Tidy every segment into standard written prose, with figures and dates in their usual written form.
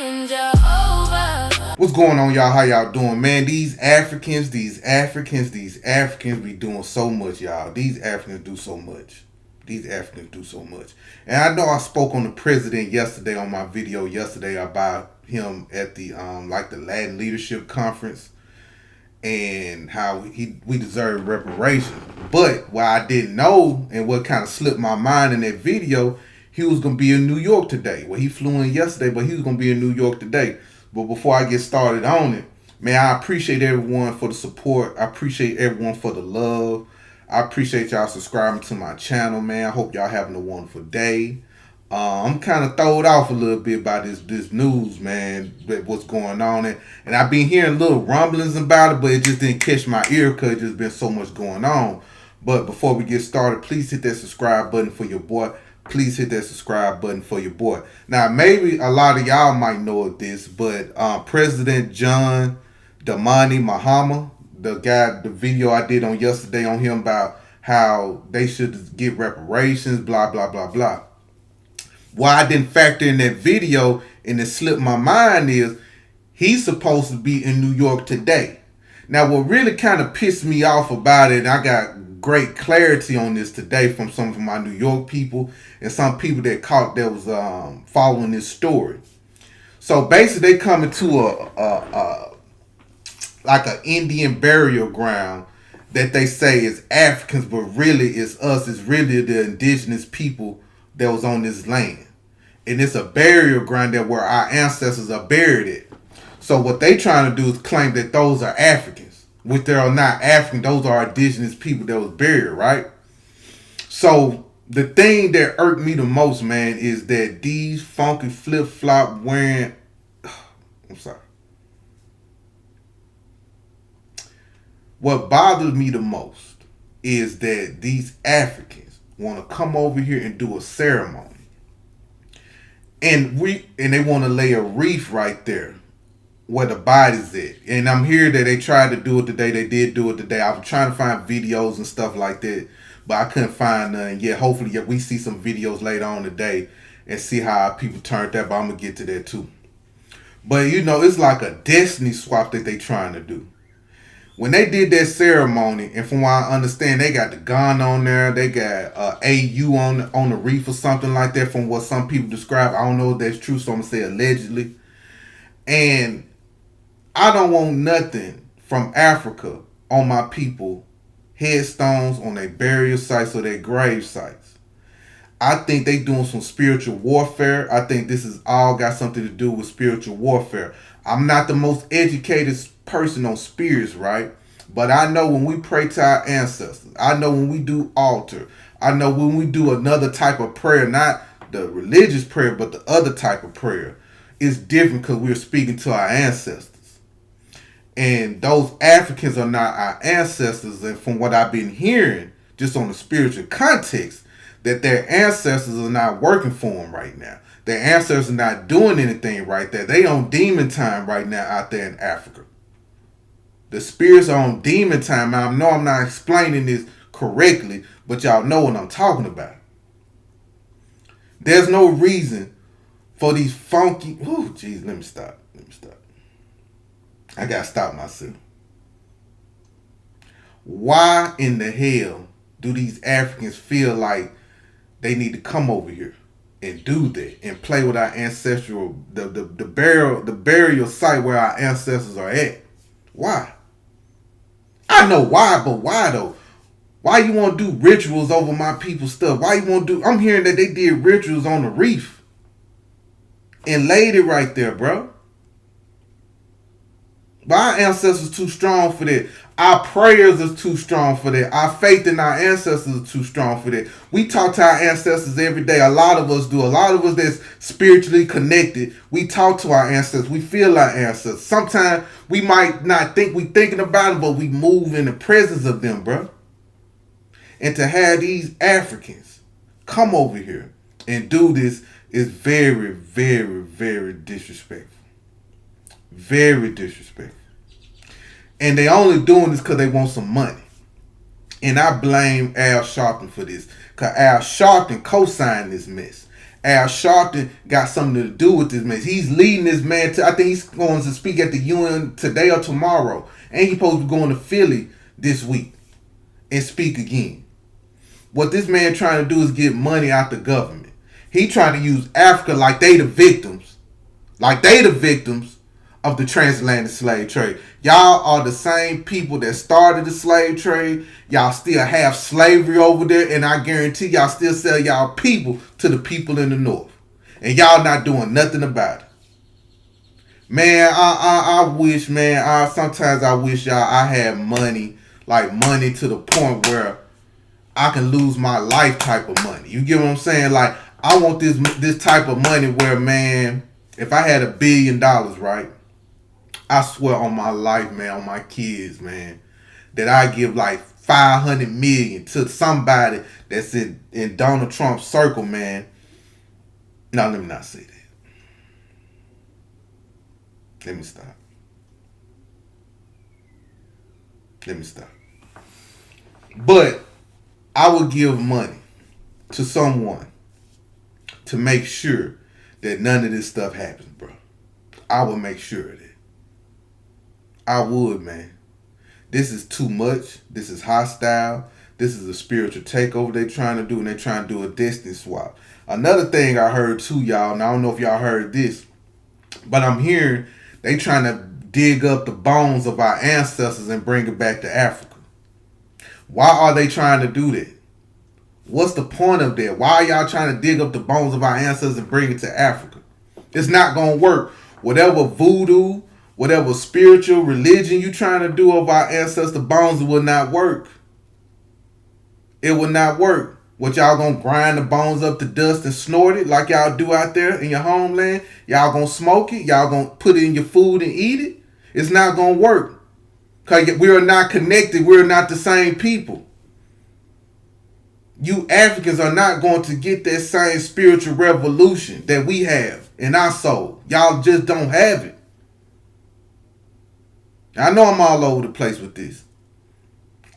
in Jehovah. What's going on, y'all? How y'all doing, man? These Africans be doing so much, y'all. These Africans do so much. And I know I spoke on the president yesterday on my video yesterday about him at the the Latin Leadership Conference and how we deserve reparations. But what I didn't know and what kind of slipped my mind in that video, he was gonna be in New York today. Well, he flew in yesterday, but he was gonna be in New York today. But before I get started on it, man, I appreciate everyone for the support. I appreciate everyone for the love. I appreciate y'all subscribing to my channel, man. I hope y'all having a wonderful day. I'm kind of throwed off a little bit by this news, man, what's going on. And I've been hearing little rumblings about it, but it just didn't catch my ear because there's just been so much going on. But before we get started, please hit that subscribe button for your boy. Please hit that subscribe button for your boy. Now, maybe a lot of y'all might know of this, but President John Dramani Mahama, the video I did on yesterday on him about how they should get reparations, blah, blah, blah, blah. Why I didn't factor in that video and it slipped my mind is he's supposed to be in New York today. Now, what really kind of pissed me off about it, and I got great clarity on this today from some of my New York people and some people that was following this story. So basically, they coming to like an Indian burial ground that they say is Africans, but really it's us. It's really the indigenous people that was on this land. And it's a burial ground that where our ancestors are buried at. So what they trying to do is claim that those are Africans, which they are not African. Those are indigenous people that was buried, right? So the thing that irked me the most, man, is that these funky flip-flop wearing... I'm sorry. What bothers me the most is that these Africans want to come over here and do a ceremony. And they want to lay a wreath right there where the body's at. And I'm here that they tried to do it today. They did do it today. I was trying to find videos and stuff like that, but I couldn't find none yet. Hopefully, we see some videos later on today and see how people turned out, but I'm going to get to that too. But, it's like a destiny swap that they trying to do. When they did that ceremony, and from what I understand, they got the gun on there. They got AU on the reef or something like that from what some people describe. I don't know if that's true, so I'm going to say allegedly. And I don't want nothing from Africa on my people headstones, on their burial sites or their grave sites. I think they doing some spiritual warfare. I think this is all got something to do with spiritual warfare. I'm not the most educated person on spirits, right? But I know when we pray to our ancestors, I know when we do altar, I know when we do another type of prayer, not the religious prayer, but the other type of prayer, it's different because we're speaking to our ancestors. And those Africans are not our ancestors. And from what I've been hearing, just on the spiritual context, that their ancestors are not working for them right now. Their ancestors are not doing anything right there. They on demon time right now out there in Africa. The spirits are on demon time. Now, I know I'm not explaining this correctly, but y'all know what I'm talking about. There's no reason for these funky... Oh, jeez, let me stop. I got to stop myself. Why in the hell do these Africans feel like they need to come over here and do that and play with our ancestral, the burial site where our ancestors are at? Why? I know why, but why though? Why you want to do rituals over my people's stuff? Why you want to do... I'm hearing that they did rituals on the reef and laid it right there, bro. But our ancestors too strong for that. Our prayers are too strong for that. Our faith in our ancestors is too strong for that. We talk to our ancestors every day. A lot of us do. A lot of us that's spiritually connected. We talk to our ancestors. We feel our ancestors. Sometimes we might not think we thinking about them, but we move in the presence of them, bro. And to have these Africans come over here and do this is very, very, very disrespectful. Very disrespectful. And they only doing this because they want some money. And I blame Al Sharpton for this. Because Al Sharpton co-signed this mess. Al Sharpton got something to do with this man. He's leading this man to, I think he's going to speak at the UN today or tomorrow. And he's supposed to be going to Philly this week and speak again. What this man trying to do is get money out the government. He trying to use Africa like they the victims. Like they the victims of the transatlantic slave trade. Y'all are the same people that started the slave trade. Y'all still have slavery over there, and I guarantee y'all still sell y'all people to the people in the North. And y'all not doing nothing about it. Man, I wish, man, sometimes I wish I had money, like money to the point where I can lose my life type of money. You get what I'm saying? Like, I want this type of money where, man, if I had $1 billion, right? I swear on my life, man, on my kids, man, that I give like 500 million to somebody that's in Donald Trump's circle, man. No, let me not say that. Let me stop. Let me stop. But I would give money to someone to make sure that none of this stuff happens, bro. I would make sure of that. I would, man. This is too much. This is hostile. This is a spiritual takeover they're trying to do, and they're trying to do a destiny swap. Another thing I heard too, y'all, and I don't know if y'all heard this, but I'm hearing they trying to dig up the bones of our ancestors and bring it back to Africa. Why are they trying to do that? What's the point of that? Why are y'all trying to dig up the bones of our ancestors and bring it to Africa? It's not going to work. Whatever voodoo, whatever spiritual religion you trying to do of our ancestor bones, it will not work. It will not work. What, y'all gonna grind the bones up to dust and snort it like y'all do out there in your homeland? Y'all gonna smoke it? Y'all gonna put it in your food and eat it? It's not gonna work. Because we are not connected. We're not the same people. You Africans are not going to get that same spiritual revolution that we have in our soul. Y'all just don't have it. I know I'm all over the place with this.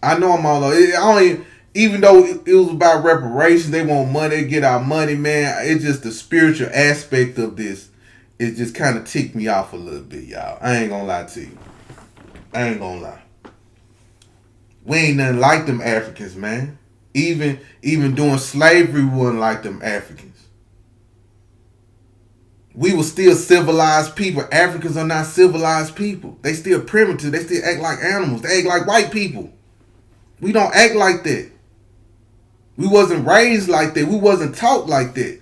I know I'm all over. Even though it was about reparations, they want money, they get our money, man. It's just the spiritual aspect of this. It just kind of ticked me off a little bit, y'all. I ain't gonna lie to you. I ain't gonna lie. We ain't nothing like them Africans, man. Even during slavery, we wasn't like them Africans. We were still civilized people. Africans are not civilized people. They still primitive. They still act like animals. They act like white people. We don't act like that. We wasn't raised like that. We wasn't taught like that.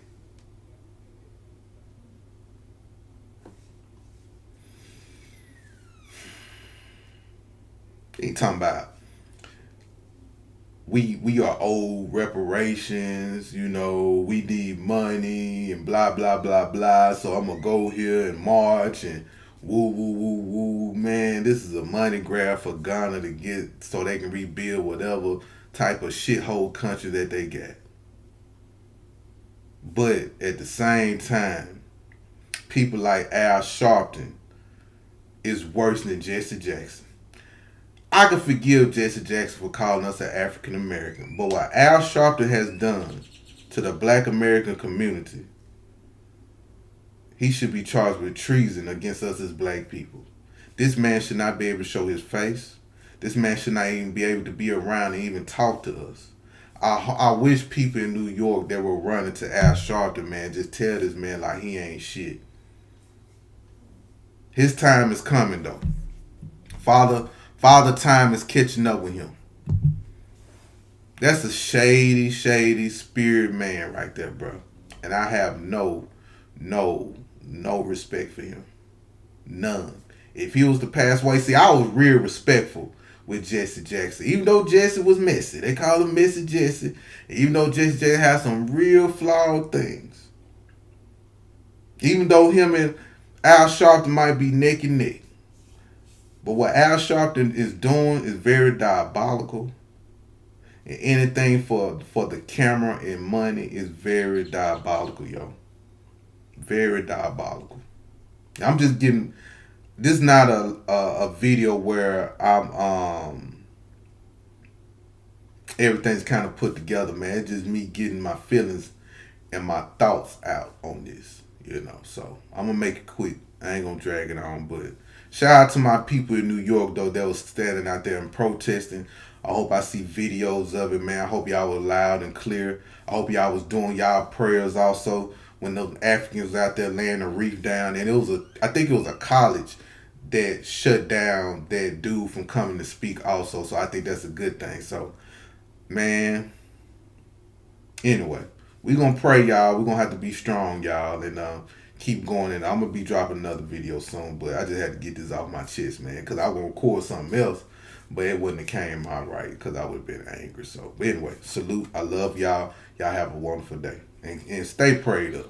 Ain't talking about we are old reparations, you know, we need money and blah blah blah blah. So I'm gonna go here and march and woo woo woo woo. Man, this is a money grab for Ghana to get so they can rebuild whatever type of shithole country that they got. But at the same time, people like Al Sharpton is worse than Jesse Jackson. I can forgive Jesse Jackson for calling us an African American, but what Al Sharpton has done to the Black American community, he should be charged with treason against us as black people. This man should not be able to show his face. This man should not even be able to be around and even talk to us. I wish people in New York that were running to Al Sharpton, man, just tell this man like he ain't shit. His time is coming, though. Father time is catching up with him. That's a shady, shady spirit man right there, bro. And I have no respect for him. None. If he was to pass away, see, I was real respectful with Jesse Jackson. Even though Jesse was messy. They call him Messy Jesse. Even though Jesse Jackson has some real flawed things. Even though him and Al Sharpton might be neck and neck. But what Al Sharpton is doing is very diabolical. And anything for the camera and money is very diabolical, yo. Very diabolical. I'm just getting... This is not a video where I'm everything's kind of put together, man. It's just me getting my feelings and my thoughts out on this. So I'm gonna make it quick. I ain't gonna drag it on, but shout out to my people in New York though that was standing out there and protesting. I hope I see videos of it, man. I hope y'all was loud and clear. I hope y'all was doing y'all prayers also when those Africans out there laying the reef down. And I think it was a college that shut down that dude from coming to speak also. So I think that's a good thing. So, man, anyway, we gonna pray, y'all. We gonna have to be strong, y'all, and keep going. And I'm gonna be dropping another video soon, but I just had to get this off my chest, man, because I was gonna record something else, but it wouldn't have came out right because I would have been angry. So, but anyway, salute. I love y'all. Y'all have a wonderful day and stay prayed up.